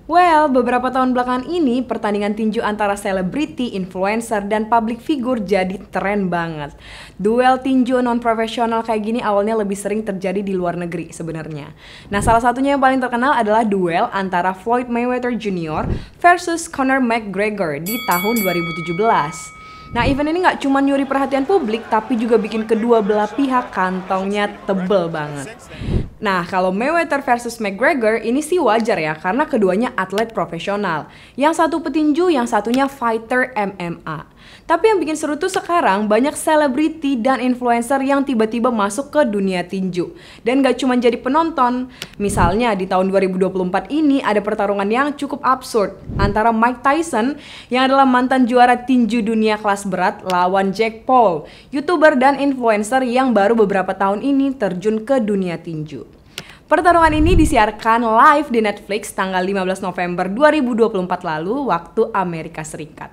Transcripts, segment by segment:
Well, beberapa tahun belakangan ini, pertandingan tinju antara selebriti, influencer, dan public figure jadi tren banget. Duel tinju non-profesional kayak gini awalnya lebih sering terjadi di luar negeri sebenarnya. Nah, salah satunya yang paling terkenal adalah duel antara Floyd Mayweather Jr. versus Conor McGregor di tahun 2017. Nah, event ini nggak cuma nyuri perhatian publik, tapi juga bikin kedua belah pihak kantongnya tebel banget. Nah, kalau Mayweather versus McGregor ini sih wajar ya, karena keduanya atlet profesional. Yang satu petinju, yang satunya fighter MMA. Tapi yang bikin seru tuh sekarang banyak selebriti dan influencer yang tiba-tiba masuk ke dunia tinju. Dan gak cuma jadi penonton. Misalnya di tahun 2024 ini ada pertarungan yang cukup absurd antara Mike Tyson yang adalah mantan juara tinju dunia kelas berat lawan Jake Paul, YouTuber dan influencer yang baru beberapa tahun ini terjun ke dunia tinju. Pertarungan ini disiarkan live di Netflix tanggal 15 November 2024 lalu waktu Amerika Serikat.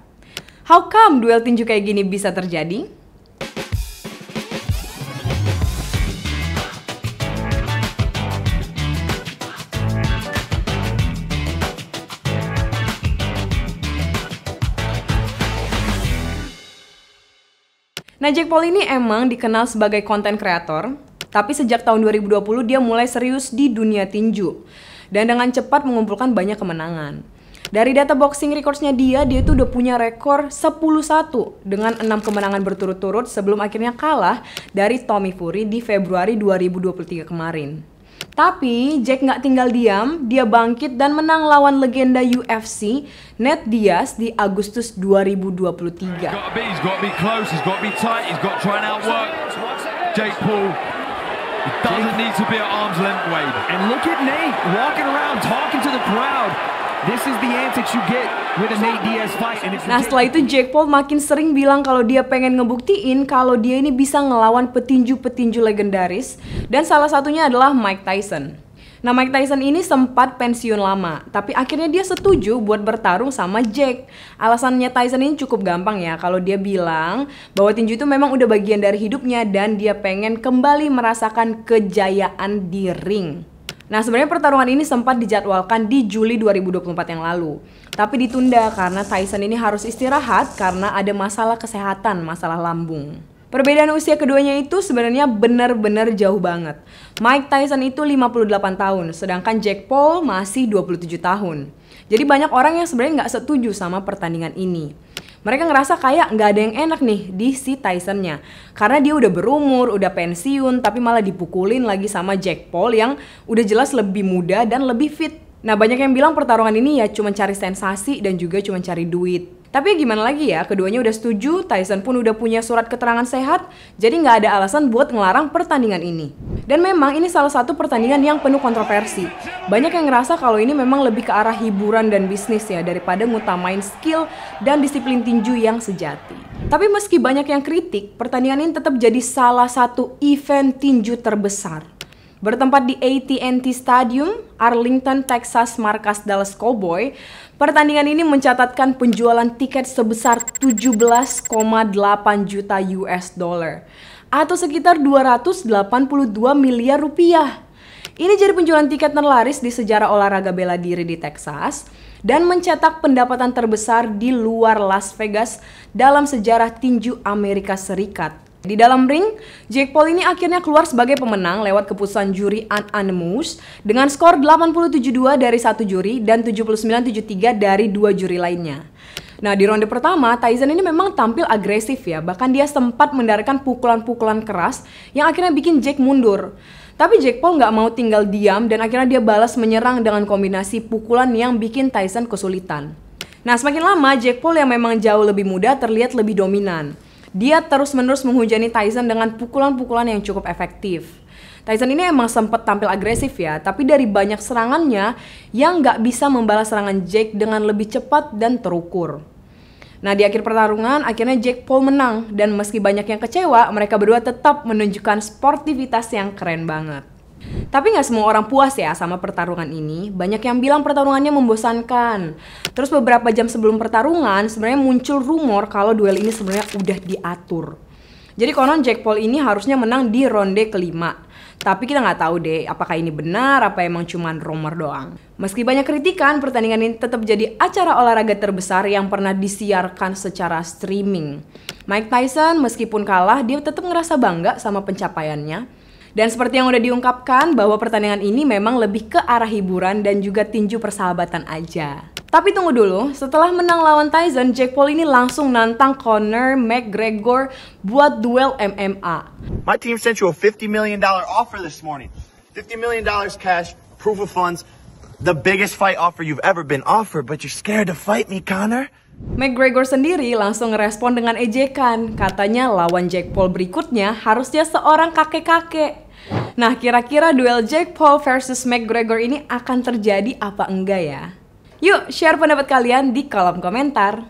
How come duel tinju kayak gini bisa terjadi? Nah, Jake Paul ini emang dikenal sebagai konten kreator, tapi sejak tahun 2020 dia mulai serius di dunia tinju dan dengan cepat mengumpulkan banyak kemenangan. Dari data boxing records-nya dia tuh udah punya rekor 10-1 dengan 6 kemenangan berturut-turut sebelum akhirnya kalah dari Tommy Fury di Februari 2023 kemarin. Tapi Jack nggak tinggal diam, dia bangkit dan menang lawan legenda UFC Nate Diaz di Agustus 2023. Jake Paul doesn't need to be at arm's length, Wade. And look at Nate walking around talking to the crowd. This is the antics you get with a Nate Diaz fight. Nah, setelah itu Jake Paul makin sering bilang kalau dia pengen ngebuktiin kalau dia ini bisa ngelawan petinju-petinju legendaris dan salah satunya adalah Mike Tyson. Nah, Mike Tyson ini sempat pensiun lama, tapi akhirnya dia setuju buat bertarung sama Jake. Alasannya Tyson ini cukup gampang ya, kalau dia bilang bahwa tinju itu memang udah bagian dari hidupnya dan dia pengen kembali merasakan kejayaan di ring. Nah, sebenarnya pertarungan ini sempat dijadwalkan di Juli 2024 yang lalu. Tapi ditunda karena Tyson ini harus istirahat karena ada masalah kesehatan, masalah lambung. Perbedaan usia keduanya itu sebenarnya benar-benar jauh banget. Mike Tyson itu 58 tahun, sedangkan Jake Paul masih 27 tahun. Jadi banyak orang yang sebenarnya nggak setuju sama pertandingan ini. Mereka ngerasa kayak nggak ada yang enak nih di si Tyson-nya. Karena dia udah berumur, udah pensiun, tapi malah dipukulin lagi sama Jake Paul yang udah jelas lebih muda dan lebih fit. Nah, banyak yang bilang pertarungan ini ya cuma cari sensasi dan juga cuma cari duit. Tapi gimana lagi ya, keduanya udah setuju, Tyson pun udah punya surat keterangan sehat, jadi nggak ada alasan buat ngelarang pertandingan ini. Dan memang ini salah satu pertandingan yang penuh kontroversi. Banyak yang ngerasa kalau ini memang lebih ke arah hiburan dan bisnis ya, daripada ngutamain skill dan disiplin tinju yang sejati. Tapi meski banyak yang kritik, pertandingan ini tetap jadi salah satu event tinju terbesar. Bertempat di AT&T Stadium, Arlington, Texas, markas Dallas Cowboy, pertandingan ini mencatatkan penjualan tiket sebesar 17,8 juta US dollar atau sekitar 282 miliar rupiah. Ini jadi penjualan tiket terlaris di sejarah olahraga bela diri di Texas dan mencetak pendapatan terbesar di luar Las Vegas dalam sejarah tinju Amerika Serikat. Di dalam ring, Jake Paul ini akhirnya keluar sebagai pemenang lewat keputusan juri unanimous dengan skor 87-2 dari satu juri dan 79-73 dari dua juri lainnya. Nah, di ronde pertama, Tyson ini memang tampil agresif ya, bahkan dia sempat mendarkan pukulan-pukulan keras yang akhirnya bikin Jake mundur. Tapi Jake Paul nggak mau tinggal diam dan akhirnya dia balas menyerang dengan kombinasi pukulan yang bikin Tyson kesulitan. Nah, semakin lama Jake Paul yang memang jauh lebih muda terlihat lebih dominan. Dia terus-menerus menghujani Tyson dengan pukulan-pukulan yang cukup efektif. Tyson ini emang sempat tampil agresif ya, tapi dari banyak serangannya yang nggak bisa membalas serangan Jake dengan lebih cepat dan terukur. Nah, di akhir pertarungan, akhirnya Jake Paul menang. Dan meski banyak yang kecewa, mereka berdua tetap menunjukkan sportivitas yang keren banget. Tapi nggak semua orang puas ya sama pertarungan ini. Banyak yang bilang pertarungannya membosankan. Terus beberapa jam sebelum pertarungan sebenarnya muncul rumor kalau duel ini sebenarnya udah diatur. Jadi konon Jake Paul ini harusnya menang di ronde kelima. Tapi kita nggak tahu deh apakah ini benar apa emang cuman rumor doang. Meski banyak kritikan, pertandingan ini tetap jadi acara olahraga terbesar yang pernah disiarkan secara streaming. Mike Tyson meskipun kalah, dia tetap ngerasa bangga sama pencapaiannya. Dan seperti yang udah diungkapkan bahwa pertandingan ini memang lebih ke arah hiburan dan juga tinju persahabatan aja. Tapi tunggu dulu, setelah menang lawan Tyson, Jake Paul ini langsung nantang Conor McGregor buat duel MMA. My team sent you a $50 million offer this morning. $50 million cash, proof of funds, the biggest fight offer you've ever been offered, but you're scared to fight me, Conor? McGregor sendiri langsung ngerespon dengan ejekan. Katanya lawan Jake Paul berikutnya harusnya seorang kakek-kakek. Nah, kira-kira duel Jake Paul versus McGregor ini akan terjadi apa enggak ya? Yuk, share pendapat kalian di kolom komentar.